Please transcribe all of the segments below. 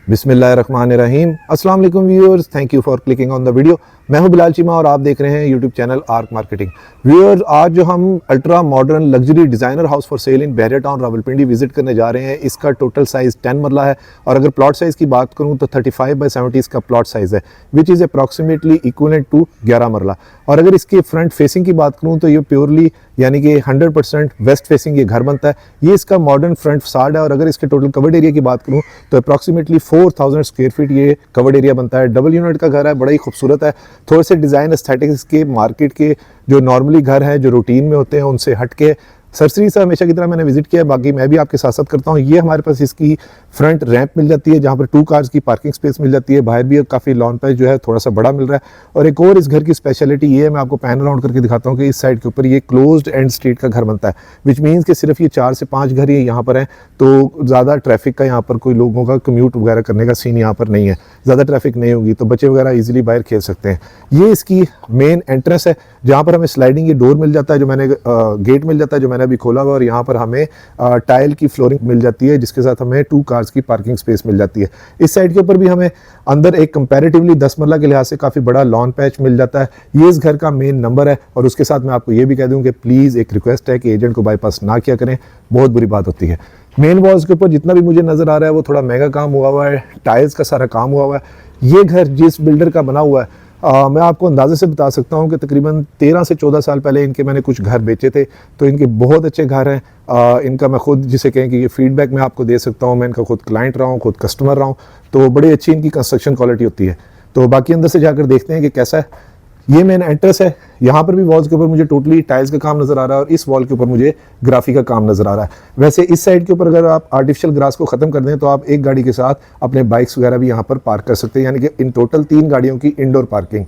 बिस्मिल्लाहिर्रहमानिर्रहीम। अस्सलाम वालेकुम viewers, thank you for clicking on the video. मैं हूं बिलाल चीमा और आप देख रहे हैं YouTube channel arc marketing. Viewers, आज जो हम ultra modern luxury designer house for sale in Bahria town Rawalpindi visit करने जा रहे हैं। इसका टोटल साइज़ 10 मरला है और अगर प्लॉट साइज़ की बात करूं तो 35 बाई 70 इसका प्लॉट साइज़ है, which is approximately equivalent to 11 marla. और अगर इसके फ्रंट फेसिंग की बात करूँ तो ये प्योरली यानी कि 100% वेस्ट फेसिंग ये घर बनता है। ये इसका मॉडर्न फ्रंट फसाड है और अगर इसके टोटल कवर्ड एरिया की बात करूँ तो अप्रॉक्सीमेटली 4000 स्क्वायर फीट ये कवर्ड एरिया बनता है। डबल यूनिट का घर है, बड़ा ही खूबसूरत है। थोड़े से डिज़ाइन एस्थेटिक्स के मार्केट के जो नॉर्मली घर हैं जो रूटीन में होते हैं उनसे हट के सरसरी से हमेशा की तरह मैंने विजिट किया। बाकी मैं भी आपके साथ साथ करता हूँ। ये हमारे पास इसकी फ्रंट रैंप मिल जाती है जहाँ पर 2 कार्स की पार्किंग स्पेस मिल जाती है। बाहर भी काफ़ी लॉन पे जो है थोड़ा सा बड़ा मिल रहा है। और एक और इस घर की स्पेशलिटी ये है, मैं आपको पैन अराउंड करके दिखाता हूँ कि इस साइड के ऊपर ये क्लोज्ड एंड स्ट्रीट का घर बनता है, विच मीन्स कि सिर्फ ये 4 से 5 घर ही यहाँ पर हैं, तो ज़्यादा ट्रैफिक का यहाँ पर कोई लोगों का कम्यूट वगैरह करने का सीन यहाँ पर नहीं है। ज़्यादा ट्रैफिक नहीं होगी तो बच्चे वगैरह ईजिली बाहर खेल सकते हैं। ये इसकी मेन एंट्रेंस है जहाँ पर हमें स्लाइडिंग ये डोर मिल जाता है, जो मैंने गेट मिल जाता है जो मैंने अभी खोला हुआ, और यहाँ पर हमें टाइल की फ्लोरिंग मिल जाती है जिसके साथ हमें 2 कार्स की पार्किंग स्पेस मिल जाती है। इस साइड के ऊपर भी हमें अंदर एक कंपैरेटिवली 10 मरला के लिहाज से काफ़ी बड़ा लॉन पैच मिल जाता है। ये इस घर का मेन नंबर है। और उसके साथ मैं आपको ये भी कह दूं कि प्लीज़ एक रिक्वेस्ट है कि एजेंट को बाईपास ना किया करें, बहुत बुरी बात होती है। मेन वॉल्स के ऊपर जितना भी मुझे नज़र आ रहा है वो थोड़ा महंगा काम हुआ है, टाइल्स का सारा काम हुआ है। ये घर जिस बिल्डर का बना हुआ है मैं आपको अंदाजे से बता सकता हूँ कि तकरीबन 13 से 14 साल पहले इनके मैंने कुछ घर बेचे थे, तो इनके बहुत अच्छे घर हैं। इनका मैं खुद जिसे कहें कि ये फीडबैक मैं आपको दे सकता हूँ। मैं इनका खुद क्लाइंट रहा हूँ, खुद कस्टमर रहा हूँ, तो बड़ी अच्छी इनकी कंस्ट्रक्शन क्वालिटी होती है। तो बाकी अंदर से जाकर देखते हैं कि कैसा है। ये मेन एंट्रेंस है। यहाँ पर भी वॉल्स के ऊपर मुझे टोटली टाइल्स का काम नज़र आ रहा है और इस वॉल के ऊपर मुझे ग्राफी का काम नज़र आ रहा है। वैसे इस साइड के ऊपर अगर आप आर्टिफिशियल ग्रास को ख़त्म कर दें तो आप एक गाड़ी के साथ अपने बाइक्स वगैरह भी यहाँ पर पार्क कर सकते हैं, यानी कि इन टोटल 3 गाड़ियों की इंडोर पार्किंग।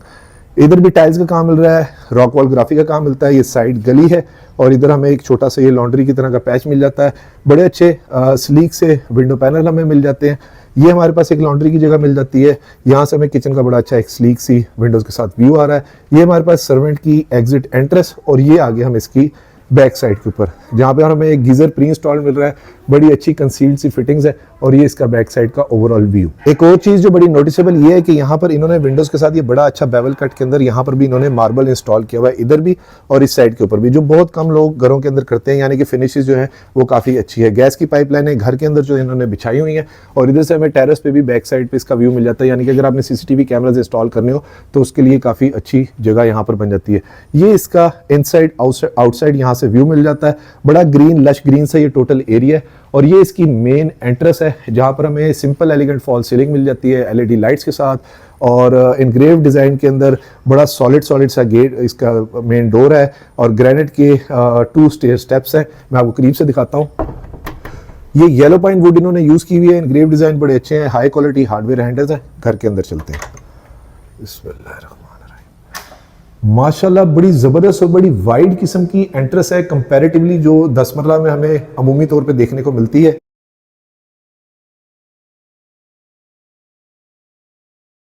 इधर भी टाइल्स का काम मिल रहा है, रॉक वॉल ग्राफी का काम मिलता है। ये साइड गली है और इधर हमें एक छोटा सा ये लॉन्ड्री की तरह का पैच मिल जाता है। बड़े अच्छे स्लीक से विंडो पैनल हमें मिल जाते हैं। ये हमारे पास एक लॉन्ड्री की जगह मिल जाती है। यहाँ से हमें किचन का बड़ा अच्छा एक स्लीक सी विंडोज़ के साथ व्यू आ रहा है। ये हमारे पास सर्वेंट की एग्जिट एंट्रेंस और ये आगे हम इसकी बैक साइड के ऊपर जहाँ पे हमें एक गीज़र प्री इंस्टॉल मिल रहा है। बड़ी अच्छी कंसील्ड सी फिटिंग्स है और ये इसका बैक साइड का ओवरऑल व्यू। एक और चीज़ जो बड़ी नोटिसेबल ये है कि यहाँ पर इन्होंने विंडोज़ के साथ ये बड़ा अच्छा बेवल कट के अंदर यहाँ पर भी इन्होंने मार्बल इंस्टॉल किया हुआ है, इधर भी और इस साइड के ऊपर भी, जो बहुत कम लोग घरों के अंदर करते हैं। यानी कि फिनिशेस जो है वो काफ़ी अच्छी है। गैस की पाइपलाइन है घर के अंदर जो इन्होंने बिछाई हुई है और इधर से हमें टेरेस पे भी बैक साइड पे इसका व्यू मिल जाता है। यानी कि अगर आपने CCTV कैमराज इंस्टॉल करने हो तो उसके लिए काफ़ी अच्छी जगह यहाँ पर बन जाती है। ये इसका इनसाइड आउटसाइड यहाँ से व्यू मिल जाता है। बड़ा ग्रीन लश ग्रीन सा ये टोटल एरिया है और ये इसकी मेन एंट्रेंस है जहाँ पर हमें सिंपल एलिगेंट फॉल सीलिंग मिल जाती है LED लाइट्स के साथ। और इनग्रेव डिज़ाइन के अंदर बड़ा सॉलिड सा गेट इसका मेन डोर है और ग्रेनाइट के 2 स्टेयर स्टेप्स हैं। मैं आपको करीब से दिखाता हूँ। ये येलो पाइन वुड इन्होंने यूज़ की हुई है। इनग्रेव डिज़ाइन बड़े अच्छे हैं, हाई क्वालिटी हार्डवेयर हैंडल्स हैं। घर के अंदर चलते हैं। माशाल्लाह बड़ी ज़बरदस्त और बड़ी वाइड किस्म की एंट्रेंस है कंपैरेटिवली जो 10 मरला में हमें अमूमी तौर पे देखने को मिलती है।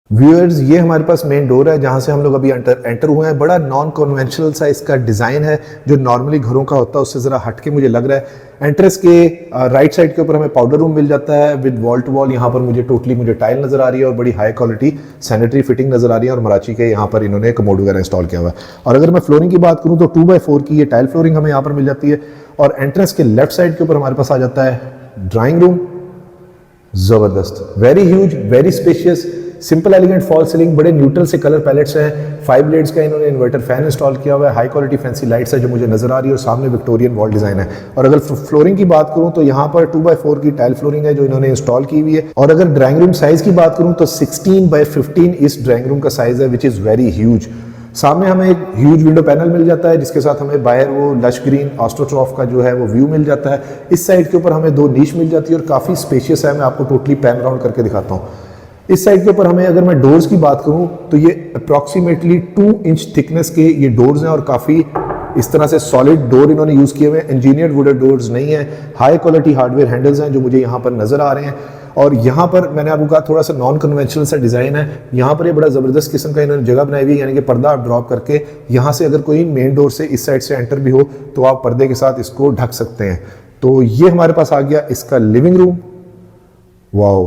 व्यूअर्स, ये हमारे पास मेन डोर है जहाँ से हम लोग अभी एंटर हुए हैं। बड़ा नॉन कन्वेंशनल सा इसका डिज़ाइन है जो नॉर्मली घरों का होता है उससे ज़रा हट के मुझे लग रहा है। एंट्रेंस के राइट साइड के ऊपर हमें पाउडर रूम मिल जाता है विद वॉल टू वॉल। यहाँ पर मुझे टाइल नज़र आ रही है और बड़ी हाई क्वालिटी सैनिटरी फिटिंग नज़र आ रही है और मराची के यहाँ पर इन्होंने कमोड वगैरह इंस्टॉल किया हुआ है। और अगर मैं फ्लोरिंग की बात करूँ तो 2x4 की ये टाइल फ्लोरिंग हमें यहाँ पर मिल जाती है। और एंट्रेंस के लेफ्ट साइड के ऊपर हमारे पास आ जाता है ड्राइंग रूम। ज़बरदस्त, very huge, very spacious, simple elegant fall ceiling, बड़े न्यूट्रल से कलर पैलेट्स हैं। 5 ब्लेड्स का इन्होंने इन्वर्टर फैन इंस्टॉल किया हुआ है। हाई क्वालिटी फैंसी लाइट्स है जो मुझे नजर आ रही है और सामने विक्टोरियन वॉल डिजाइन है। और अगर फ्लोरिंग की बात करूं तो यहाँ पर 2x4 की टाइल फ्लोरिंग है जो इन्होंने इंस्टॉल की हुई है। और अगर ड्राइंग रूम साइज की बात करूं तो 16 बाय 15 इस ड्राइंग रूम का साइज है, विच इज़ वेरी ह्यूज। सामने हमें एक ह्यूज विंडो पैनल मिल जाता है जिसके साथ हमें बाहर वो लश ग्रीन ऑस्ट्रोट्रॉफ का जो है वो व्यू मिल जाता है। इस साइड के ऊपर हमें 2 नीश मिल जाती है और काफ़ी स्पेशियस है। मैं आपको टोटली पैन राउंड करके दिखाता हूँ। इस साइड के ऊपर हमें अगर मैं डोर्स की बात करूं तो ये अप्रॉक्सीमेटली 2 इंच थिकनेस के ये डोर्स हैं और काफ़ी इस तरह से सॉलिड डोर इन्होंने यूज़ किए हुए हैं। इंजीनियर्ड वुडन डोर्स नहीं है, हाई क्वालिटी हार्डवेयर हैंडल्स हैं जो मुझे यहाँ पर नज़र आ रहे हैं। और यहाँ पर मैंने आपको कहा थोड़ा सा नॉन कन्वेंशनल सा डिज़ाइन है। यहाँ पर ये बड़ा ज़बरदस्त किस्म का इन्होंने जगह बनाई हुई है, यानी कि पर्दा आप ड्रॉप करके यहाँ से अगर कोई मेन डोर से इस साइड से एंटर भी हो तो आप पर्दे के साथ इसको ढक सकते हैं। तो ये हमारे पास आ गया इसका लिविंग रूम। वाओ,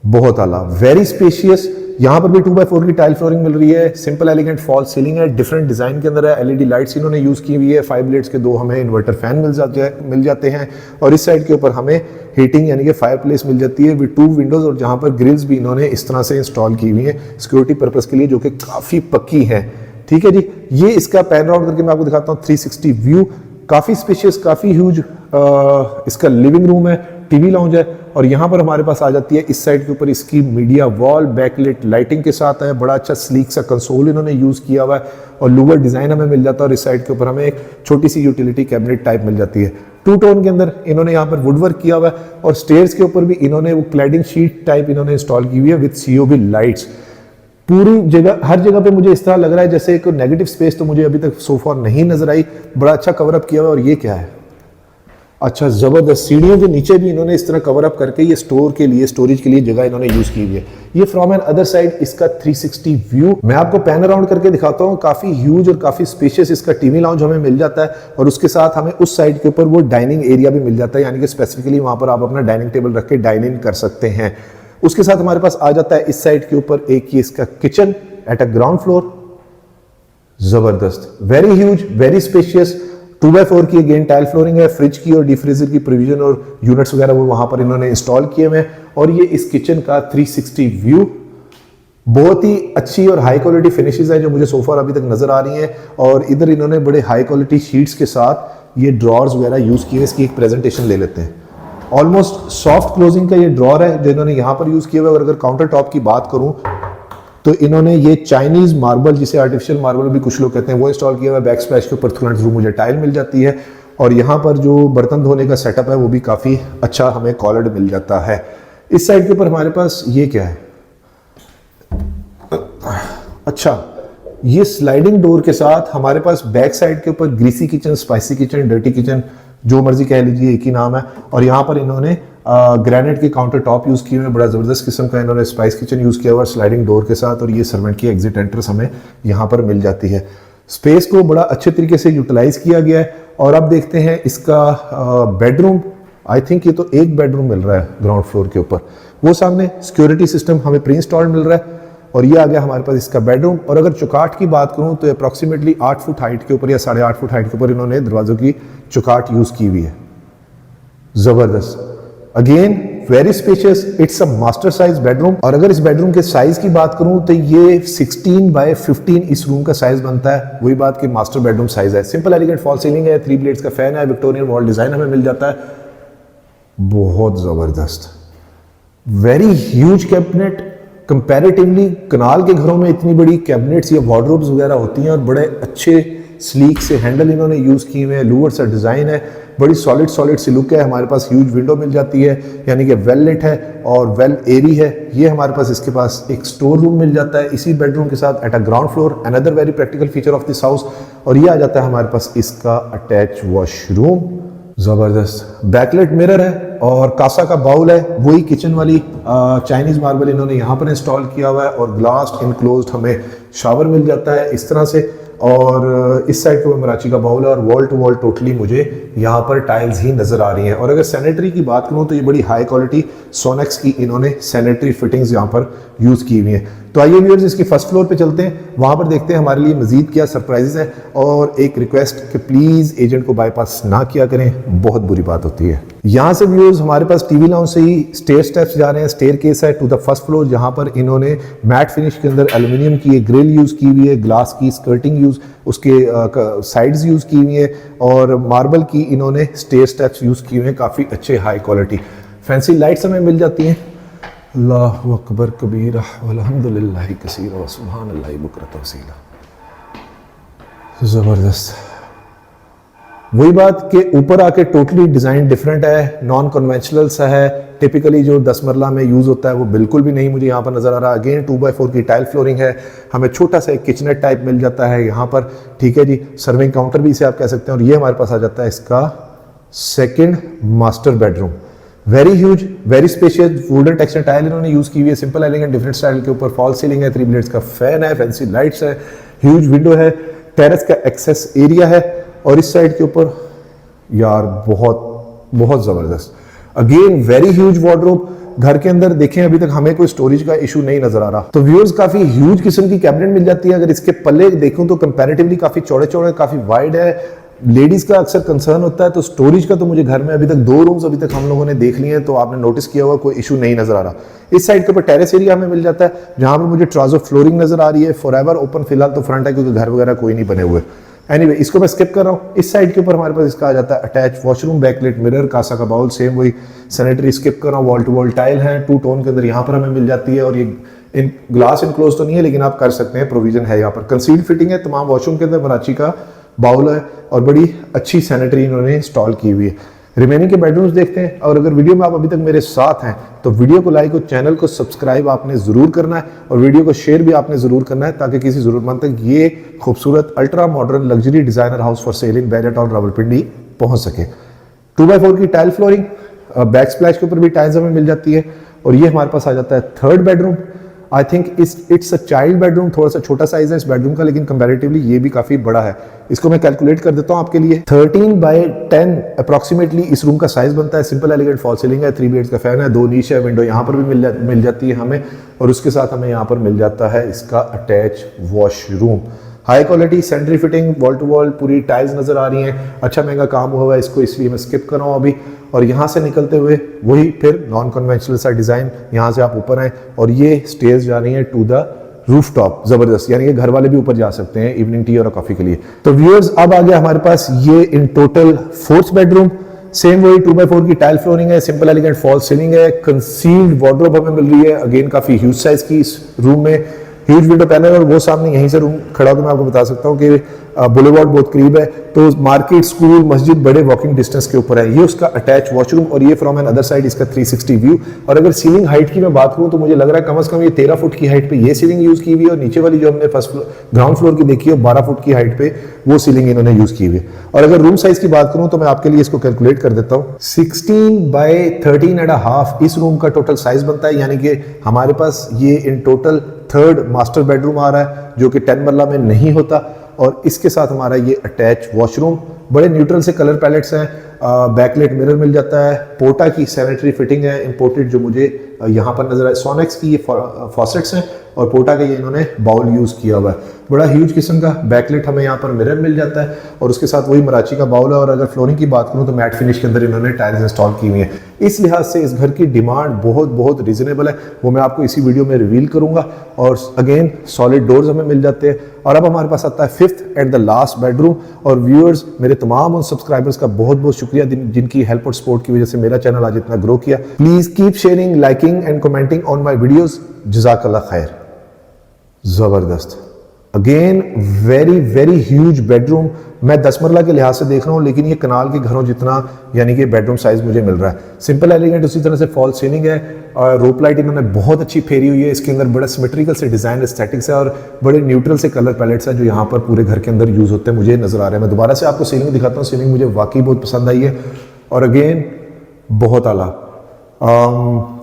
बहुत आला, वेरी स्पेशियस। यहाँ पर भी 2x4 की टाइल फ्लोरिंग मिल रही है, सिंपल एलिगेंट फॉल सीलिंग है, डिफरेंट डिजाइन के अंदर है, एलईडी लाइट्स इन्होंने यूज की हुई है, 5 ब्लेड्स के 2 हमें इन्वर्टर फैन मिल जाते हैं और इस साइड के ऊपर हमें हीटिंग यानी कि फायर प्लेस मिल जाती है विद 2 विंडोज और जहाँ पर ग्रिल्स भी इन्होंने इस तरह से इंस्टॉल की हुई है सिक्योरिटी पर्पज के लिए, जो कि काफी पक्की है। ठीक है जी, ये इसका पैन राउंड करके मैं आपको दिखाता हूँ 360 व्यू, काफी स्पेशियस, काफी ह्यूज इसका लिविंग रूम है, टीवी लाउंज है और यहाँ पर हमारे पास आ जाती है इस साइड के ऊपर इसकी मीडिया वॉल बैकलिट लाइटिंग के साथ है, बड़ा अच्छा स्लीक सा कंसोल इन्होंने यूज किया हुआ है और लूवर डिजाइन हमें मिल जाता है और इस साइड के ऊपर हमें एक छोटी सी यूटिलिटी कैबिनेट टाइप मिल जाती है। 2 टोन के अंदर इन्होंने यहाँ पर वुडवर्क किया हुआ है और स्टेयर्स के ऊपर भी इन्होंने वो क्लैडिंग शीट टाइप इन्होंने इंस्टॉल की हुई है विद COB लाइट्स। पूरी जगह, हर जगह पे मुझे इस तरह लग रहा है जैसे एक नेगेटिव स्पेस तो मुझे अभी तक सो फार नहीं नजर आई, बड़ा अच्छा कवर अप किया हुआ है। और ये क्या है, अच्छा जबरदस्त, सीढ़ियों के नीचे भी इन्होंने इस तरह कवर अप करके ये स्टोर के लिए, स्टोरेज के लिए जगह इन्होंने यूज की हुई है। ये फ्रॉम एन अदर साइड इसका 360 व्यू मैं आपको पैन अराउंड करके दिखाता हूँ, काफी ह्यूज और काफी स्पेशियस इसका टीवी लाउंज हमें मिल जाता है और उसके साथ हमें उस साइड के ऊपर वो डाइनिंग एरिया भी मिल जाता है, यानी कि स्पेसिफिकली वहां पर आप अपना डाइनिंग टेबल रख के डाइन इन कर सकते हैं। उसके साथ हमारे पास आ जाता है इस साइड के ऊपर एक ये इसका kitchen at a ground floor, जबरदस्त, very huge, very spacious, 2x4 की अगेन टाइल फ्लोरिंग है, फ्रिज की और डीफ्रीजर की प्रोविजन और यूनिट्स वगैरह वो वहां पर इन्होंने इंस्टॉल किए हुए हैं। और ये इस किचन का 360 व्यू, बहुत ही अच्छी और हाई क्वालिटी फिनिशेस है जो मुझे सोफा अभी तक नजर आ रही हैं और इधर इन्होंने बड़े हाई क्वालिटी शीट्स के साथ ये ड्रॉर्स वगैरह यूज किए। इसकी एक प्रेजेंटेशन ले लेते हैं। ऑलमोस्ट सॉफ्ट क्लोजिंग का ये ड्रॉर है जो इन्होंने यहाँ पर यूज किया हुआ है। और अगर काउंटर टॉप की बात करूं तो इन्होंने ये चाइनीज मार्बल, जिसे आर्टिफिशियल मार्बल भी कुछ लोग कहते हैं, वो इंस्टॉल किया हुआ है। बैक स्प्लैश के ऊपर थ्रू मुझे टाइल मिल जाती है और यहाँ पर जो बर्तन धोने का सेटअप है वो भी काफी अच्छा हमें कॉलर्ड मिल जाता है। इस साइड के ऊपर हमारे पास ये क्या है, अच्छा ये स्लाइडिंग डोर के साथ हमारे पास बैक साइड के ऊपर greasy kitchen, spicy kitchen, dirty kitchen, जो मर्जी कह लीजिए, एक ही नाम है। और यहाँ पर इन्होंने ग्रेनाइट के काउंटर टॉप यूज किए हुए, बड़ा जबरदस्त किस्म का इन्होंने स्पाइस किचन यूज किया हुआ स्लाइडिंग डोर के साथ। और ये सर्वेंट की एग्जिट एंट्रेंस हमें यहाँ पर मिल जाती है। स्पेस को बड़ा अच्छे तरीके से यूटिलाइज किया गया है। और अब देखते हैं इसका बेडरूम। आई थिंक ये तो एक बेडरूम मिल रहा है ग्राउंड फ्लोर के ऊपर, वो सामने सिक्योरिटी सिस्टम हमें प्री इंस्टॉल्ड मिल रहा है। और ये आ गया हमारे पास इसका बेडरूम। और अगर चौकाट की बात करूं तो अप्रॉक्सीमेटली 8 फुट हाइट के ऊपर या 8.5 फुट हाइट के ऊपर इन्होंने दरवाजों की चौकाट यूज की हुई है, जबरदस्त। Again very spacious, it's a master size bedroom. और अगर इस बेडरूम के साइज की बात करूं तो ये 16 बाय 15 इस रूम का साइज बनता है। वही बात कि मास्टर बेडरूम साइज है। सिंपल एलिगेंट फॉल सीलिंग है, 3 ब्लेड्स का फैन है, विक्टोरियन वॉल डिजाइन हमें मिल जाता है, बहुत जबरदस्त, वेरी ह्यूज कैबिनेट। कंपैरेटिवली कनाल के घरों में इतनी बड़ी कैबिनेट्स या वार्डरोब्स वगैरह होती हैं और बड़े अच्छे स्लीक से हैंडल इन्होंने यूज किए हुए हैं, लूवर सा डिजाइन है, बड़ी सॉलिड सी लुक है। हमारे पास ह्यूज विंडो मिल जाती है, यानी कि वेल लिट है और वेल एरी है। ये हमारे पास इसके पास एक स्टोर रूम मिल जाता है इसी बेडरूम के साथ eight a ground floor, another very practical feature of this house. और ये आ जाता है हमारे पास इसका अटैच वॉशरूम, जबरदस्त, बैकलाइट मिरर है और कासा का बाउल है, वही किचन वाली चाइनीज मार्बल इन्होंने यहाँ पर इंस्टॉल किया हुआ है। और ग्लास इनक्लोज्ड हमें शावर मिल जाता है इस तरह से। और इस साइड को मराची का बाउल है और वॉल टू वॉल टोटली मुझे यहाँ पर टाइल्स ही नजर आ रही हैं। और अगर सैनिटरी की बात करूँ तो ये बड़ी हाई क्वालिटी सोनेक्स की इन्होंने सैनिटरी फिटिंग्स यहाँ पर यूज की हुई हैं। तो आइए व्यूअर्स इसकी फर्स्ट फ्लोर पे चलते हैं, वहां पर देखते हैं हमारे लिए मजीद क्या सरप्राइजेस है। और एक रिक्वेस्ट कि प्लीज एजेंट को बाईपास ना किया करें, बहुत बुरी बात होती है। यहाँ से व्यूअर्स हमारे पास टीवी लाउंज से ही स्टेयर स्टेप्स जा रहे हैं, स्टेयर केस है टू द फर्स्ट फ्लोर, जहां पर इन्होंने मैट फिनिश के अंदर एल्यूमिनियम की एक ग्रिल यूज की हुई है, ग्लास की स्कर्टिंग यूज, उसके साइड्स यूज की हुई है और मार्बल की इन्होंने स्टेयर स्टेप्स यूज किए हुए हैं, काफी अच्छे हाई क्वालिटी। फैंसी लाइट्स हमें मिल जाती हैं, अल्लाहु अकबर कबीरा वल्हम्दुलिल्लाहि कसीरा व सुब्हानल्लाहि बुकरत व असीला, जबरदस्त। वही बात कि ऊपर आके टोटली डिजाइन डिफरेंट है, नॉन कन्वेंशनल सा है, टिपिकली जो 10 मरला में यूज होता है वो बिल्कुल भी नहीं मुझे यहाँ पर नजर आ रहा। अगेन 2x4 की टाइल फ्लोरिंग है, हमें छोटा सा एक किचनेट टाइप मिल जाता है यहाँ पर, ठीक है जी, सर्विंग काउंटर भी इसे आप कह सकते हैं। और ये हमारे पास आ जाता है इसका second master bedroom, very huge, very spacious, wooden texture tile इन्होंने यूज की हुई है, सिंपल एलिगेंट डिफरेंट स्टाइल के ऊपर फॉल सीलिंग है, 3 ब्लेड्स का फैन है, फैंसी लाइट्स है, ह्यूज विंडो है, टेरेस का एक्सेस एरिया है। और इस साइड के ऊपर यार बहुत बहुत जबरदस्त, अगेन वेरी ह्यूज वार्डरोब, घर के अंदर देखें अभी तक हमें कोई स्टोरेज का इशू नहीं नजर आ रहा। तो व्यूअर्स काफी ह्यूज किस्म की कैबिनेट मिल जाती है। अगर इसके पल्ले देखूं तो कंपैरेटिवली काफी चौड़े चौड़े, काफी वाइड है। लेडीज का अक्सर कंसर्न होता है, तो स्टोरेज का तो मुझे घर में अभी तक 2 रूम्स अभी तक हम लोगों ने देख लिए हैं, तो आपने नोटिस किया होगा कोई इशू नहीं नजर आ रहा। इस साइड के ऊपर टेरेस एरिया हमें मिल जाता है, जहां पर मुझे ट्राउजर फ्लोरिंग नजर आ रही है। फॉरएवर ओपन फिलहाल तो फ्रंट है, क्योंकि घर वगैरह कोई नहीं बने हुए। एनीवे, इसको मैं स्किप कर रहा हूँ। इस साइड के ऊपर हमारे पास इसका आ जाता है अटैच वॉशरूम, बैकलाइट मिरर, कासा का बाउल, सेम वही सैनिटरी। स्किप कर रहा हूँ, वॉल टू वॉल टाइल है, 2 टोन के अंदर यहाँ पर हमें मिल जाती है। और ये इन ग्लास इनक्लोज तो नहीं है, लेकिन आप कर सकते हैं, प्रोविजन है यहाँ पर। कंसील्ड फिटिंग है तमाम वॉशरूम के अंदर, मराची का बाउल है और बड़ी अच्छी सैनिटरी इन्होंने इंस्टॉल की हुई है। रिमेनिंग के बेडरूम्स देखते हैं। और अगर वीडियो में आप अभी तक मेरे साथ हैं तो वीडियो को लाइक और चैनल को सब्सक्राइब आपने जरूर करना है, और वीडियो को शेयर भी आपने जरूर करना है, ताकि किसी जरूरतमंद तक ये खूबसूरत ultra modern luxury designer house for sale in Bahria town Rawalpindi पहुंच सके। 2x4 की टाइल फ्लोरिंग, बैक स्प्लैश के ऊपर भी टाइल्स हमें मिल जाती है। और ये हमारे पास आ जाता है 3rd bedroom. I think it's a child bedroom, थोड़ा सा छोटा साइज है इस बेडरूम का, लेकिन कंपैरेटिवली ये भी काफी बड़ा है। इसको मैं कैलकुलेट कर देता हूँ आपके लिए। 13x10 अप्रॉक्सीमेटली इस रूम का साइज बनता है। सिंपल एलिगेंट फॉल सीलिंग है, 3 बेड्स का फैन है, 2 नीच है, विंडो यहाँ पर भी मिल जाती है हमें। और उसके साथ हमें यहाँ पर मिल जाता है इसका attach washroom. High quality sanitary fitting, wall to wall पूरी टाइल्स नजर आ रही हैं। अच्छा महंगा काम हुआ है इसको, इसलिए मैं स्किप कर रहा हूँ अभी। और यहाँ से निकलते हुए वही फिर नॉन कन्वेंशनल सा डिजाइन, यहाँ से आप ऊपर आए और ये स्टेयर्स जा रही हैं टू द रूफ टॉप। जबरदस्त, यानी कि घर वाले भी ऊपर जा सकते हैं इवनिंग टी और कॉफी के लिए। तो व्यूअर्स, अब आ गया हमारे पास ये in total 4th bedroom. Same वही 2x4 की टाइल फ्लोरिंग है, सिंपल एलिगेंट फॉल सीलिंग है, कंसील्ड वार्डरोब हमें मिल रही है। अगेन काफी ह्यूज साइज की इस रूम में, ह्यूज विंडो पैनल। और वो सामने यहीं से रूम खड़ा तो मैं आपको बता सकता हूँ कि बुलेवार्ड बहुत करीब है, तो मार्केट, स्कूल, मस्जिद बड़े वॉकिंग डिस्टेंस के ऊपर है। ये उसका अटैच वॉशरूम, और ये फ्रॉम एन अदर साइड इसका 360 व्यू। और अगर सीलिंग हाइट की मैं बात करूँ तो मुझे लग रहा है कम से कम ये 13 फुट की हाइट पे ये सीलिंग यूज की हुई है, और नीचे वाली जो हमने फर्स्ट ग्राउंड फ्लोर की देखी है 12 फुट की हाइट पे वो सीलिंग इन्होंने यूज की हुई है। और अगर रूम साइज की बात करूँ तो मैं आपके लिए इसको कैलकुलेट कर देता हूँ। 16x13.5 इस रूम का टोटल साइज बनता है, यानी कि हमारे पास ये in total 3rd master bedroom आ रहा है, जो कि 10 मरला में नहीं होता। और इसके साथ हमारा ये अटैच वॉशरूम, बड़े न्यूट्रल से कलर पैलेट्स हैं, बैकलाइट मिरर मिल जाता है, पोटा की सैनिटरी फिटिंग है इंपोर्टेड, जो मुझे यहाँ पर नजर आए। सोनेक्स की ये फॉसेट्स हैं, और पोटा के ये इन्होंने बाउल यूज किया हुआ है। बड़ा ह्यूज किस्म का बैकलाइट हमें यहाँ पर मिरर मिल जाता है, और उसके साथ वही मराची का बाउल है। और अगर फ्लोरिंग की बात करूँ तो मैट फिनिश के अंदर इन्होंने टाइल्स इंस्टॉल की हुई है। इस लिहाज से इस घर की डिमांड बहुत रीजनेबल है, वो मैं आपको इसी वीडियो में रिवील करूंगा। और अगेन सॉलिड डोर्स हमें मिल जाते हैं। और अब हमारे पास आता है 5th and the last bedroom. और व्यूअर्स, मेरे तमाम उन सब्सक्राइबर्स का बहुत शुक्रिया जिनकी हेल्प और सपोर्ट की वजह से मेरा चैनल आज इतना ग्रो किया। Please keep sharing, liking and commenting on my videos. जज़ाकल्लाह खैर। जबरदस्त, अगेन वेरी ह्यूज बेडरूम। मैं 10 मरला के लिहाज से देख रहा हूँ, लेकिन ये कनाल के घरों जितना यानी कि बेडरूम साइज मुझे मिल रहा है। सिंपल एलिगेंट, उसी तरह से फॉल सीलिंग है, और रोप लाइट इन्होंने बहुत अच्छी फेरी हुई है। इसके अंदर बड़ा सिमेट्रिकल से डिजाइन एस्थेटिक्स है, और बड़े न्यूट्रल से कलर पैलेट्स है जो यहाँ पर पूरे घर के अंदर यूज होते हैं, मुझे नजर आ रहे हैं। मैं दोबारा से आपको सीलिंग दिखाता हूँ। सीलिंग मुझे वाकई बहुत पसंद आई है, और अगेन बहुत आला,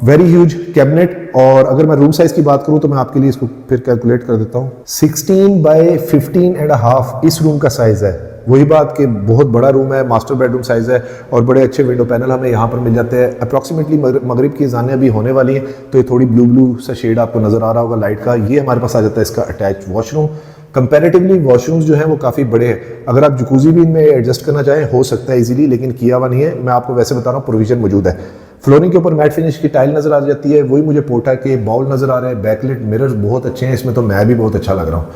वेरी ह्यूज कैबिनेट। और अगर मैं रूम साइज की बात करूं तो मैं आपके लिए इसको फिर कैलकुलेट कर देता हूं। 16x15.5 इस रूम का साइज है। वही बात कि बहुत बड़ा रूम है, मास्टर बेडरूम साइज है, और बड़े अच्छे विंडो पैनल हमें यहाँ पर मिल जाते हैं। अप्रॉक्सीमेटली मगरिब की अज़ानें अभी होने वाली हैं, तो ये थोड़ी ब्लू सा शेड आपको नजर आ रहा होगा लाइट का। ये हमारे पास आ जाता है इसका अटैच वॉशरूम। कंपैरेटिवली वॉशरूम्स जो हैं वो काफ़ी बड़े हैं। अगर आप जकूजी भी इनमें एडजस्ट करना चाहें हो सकता है इजीली, लेकिन किया हुआ नहीं है। मैं आपको वैसे बता रहा हूँ, प्रोविजन मौजूद है। फ्लोरिंग के ऊपर मैट फिनिश की टाइल नजर आ जाती है, वही मुझे पोटा के बाउल नजर आ रहे हैं। बैकलाइट मिरर्स बहुत अच्छे हैं इसमें, तो मैं भी बहुत अच्छा लग रहा हूँ।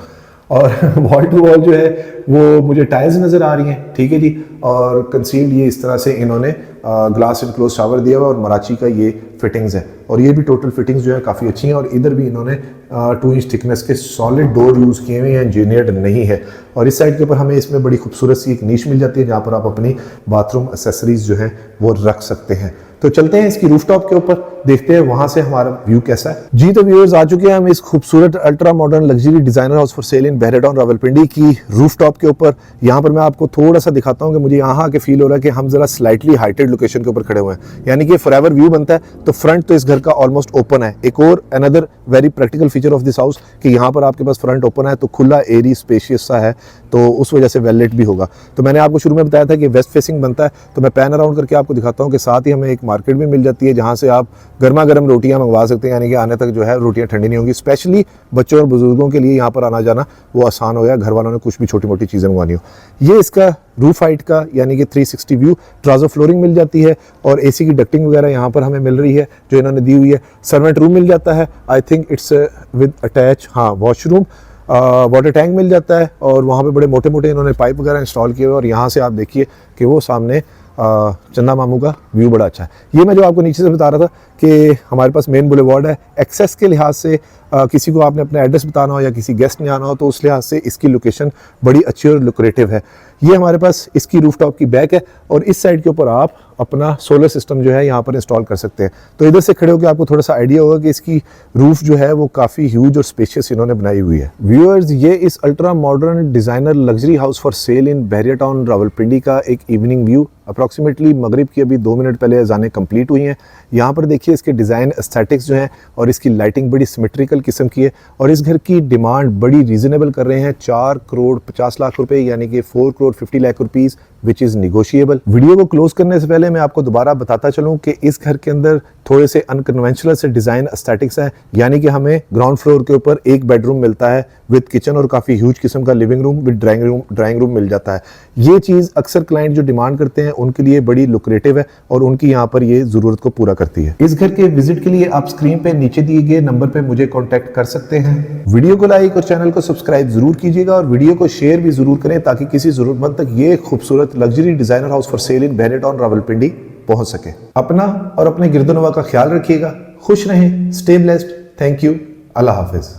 और वॉल टू वॉल जो है वो मुझे टाइल्स नजर आ रही हैं, ठीक है जी। और कंसील्ड ये इस तरह से इन्होंने ग्लास इनक्लोज शावर दिया हुआ, और मराची का ये फिटिंग्स है। और ये भी टोटल फिटिंग्स जो है काफ़ी अच्छी हैं। और इधर भी इन्होंने 2 इंच थिकनेस के सॉलिड डोर यूज़ किए हुए हैं, इंजीनियर्ड नहीं है। और इस साइड के ऊपर हमें इसमें बड़ी खूबसूरत सी एक नीश मिल जाती है, जहाँ पर आप अपनी बाथरूम एक्सेसरीज जो है वो रख सकते हैं। तो चलते हैं इसकी रूफटॉप के ऊपर, देखते हैं वहां से हमारा व्यू कैसा है जी। तो व्यूअर्स, आ चुके हैं हम इस खूबसूरत ultra modern luxury designer house for sale in Bahria town Rawalpindi की रूफटॉप के ऊपर। यहाँ पर मैं आपको थोड़ा सा दिखाता हूँ कि मुझे यहाँ आके फील हो रहा है कि हम जरा स्लाइटली हाइटेड लोकेशन के ऊपर खड़े हुए हैं, यानी कि फॉरएवर व्यू बनता है। तो फ्रंट तो इस घर का ऑलमोस्ट ओपन है। एक और another very practical feature of this house कि यहाँ पर आपके पास फ्रंट ओपन है, तो खुला एरी स्पेशियस सा है, तो उस वजह से वेल लिट भी होगा। तो मैंने आपको शुरू में बताया था कि वेस्ट फेसिंग बनता है, तो मैं पैन अराउंड करके आपको दिखाता हूँ कि साथ ही हमें एक मार्केट भी मिल जाती है जहाँ से आप गर्मा गर्म रोटियाँ मंगवा सकते हैं, यानी कि आने तक जो है रोटियाँ ठंडी नहीं होंगी। स्पेशली बच्चों और बुजुर्गों के लिए यहाँ पर आना जाना वो आसान हो गया, घर वालों ने कुछ भी छोटी मोटी चीज़ें मंगवानी हो। ये इसका रूफ हाइट का यानी कि 360 व्यू, ट्राउजर फ्लोरिंग मिल जाती है और एसी की डक्टिंग वगैरह यहाँ पर हमें मिल रही है जो इन्होंने दी हुई है। सर्वेंट रूम मिल जाता है, I think it's with attach washroom. Water tank मिल जाता है और वहाँ पे बड़े मोटे मोटे इन्होंने पाइप वगैरह इंस्टॉल किए हुए और यहाँ से आप देखिए कि वो सामने चंदा मामू का व्यू बड़ा अच्छा है। ये मैं जो आपको नीचे से बता रहा था कि हमारे पास मेन बुलेवार्ड है। एक्सेस के लिहाज से किसी को आपने अपना एड्रेस बताना हो या किसी गेस्ट ने आना हो तो उस लिहाज से इसकी लोकेशन बड़ी अच्छी और लुक्रेटिव है। ये हमारे पास इसकी रूफटॉप की बैक है और इस साइड के ऊपर आप अपना सोलर सिस्टम जो है यहाँ पर इंस्टॉल कर सकते हैं। तो इधर से खड़े होकर आपको थोड़ा सा आइडिया होगा कि इसकी रूफ जो है वो काफ़ी ह्यूज और स्पेशियस इन्होंने बनाई हुई है। व्यूअर्स, ये इस ultra modern designer luxury house for sale in Bahria town Rawalpindi का एक इवनिंग व्यू। अप्रॉक्सीमेटली मगरिब की अभी 2 मिनट पहले अज़ानें कंप्लीट हुई हैं। यहाँ पर देखिए इसके डिज़ाइन एस्थेटिक्स जो हैं और इसकी लाइटिंग बड़ी सिमेट्रिकल किस्म की है और इस घर की डिमांड बड़ी रीज़नेबल कर रहे हैं, 4 करोड़ 50 लाख रुपए यानी कि 4 crore 50 lakh rupees, which is negotiable. Video को क्लोज करने से पहले मैं आपको दोबारा बताता चलूँ कि इस घर के अंदर थोड़े से अनकन्वेंशनल से डिज़ाइन एस्थेटिक्स हैं, यानी कि हमें ग्राउंड फ्लोर के ऊपर एक बेडरूम मिलता है विद किचन और काफ़ी ह्यूज किस्म का living room with drawing room मिल जाता है। ये चीज़ अक्सर क्लाइंट जो डिमांड करते हैं उनके लिए बड़ी लुक्रेटिव है और उनकी यहाँ पर ये ज़रूरत को पूरा करती है। इस घर के विजिट के लिए आप स्क्रीन पे नीचे दिए गए नंबर पे मुझे कॉन्टैक्ट कर सकते हैं। वीडियो को लाइक और चैनल को सब्सक्राइब जरूर कीजिएगा और वीडियो को शेयर भी जरूर करें ताकि किसी ज़रूरतमंद तक ये खूबसूरत luxury designer house for sale in Bahria town Rawalpindi पहुंच सके। अपना और अपने गिरदोनवा का ख्याल रखिएगा, खुश रहें, स्टे ब्लेस्ड, थैंक यू, अल्लाह हाफिज।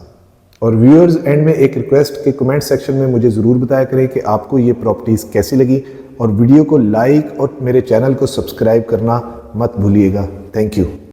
और व्यूअर्स, एंड में एक रिक्वेस्ट कि कमेंट सेक्शन में मुझे ज़रूर बताया करें कि आपको ये प्रॉपर्टीज़ कैसी लगी और वीडियो को लाइक और मेरे चैनल को सब्सक्राइब करना मत भूलिएगा। Thank you.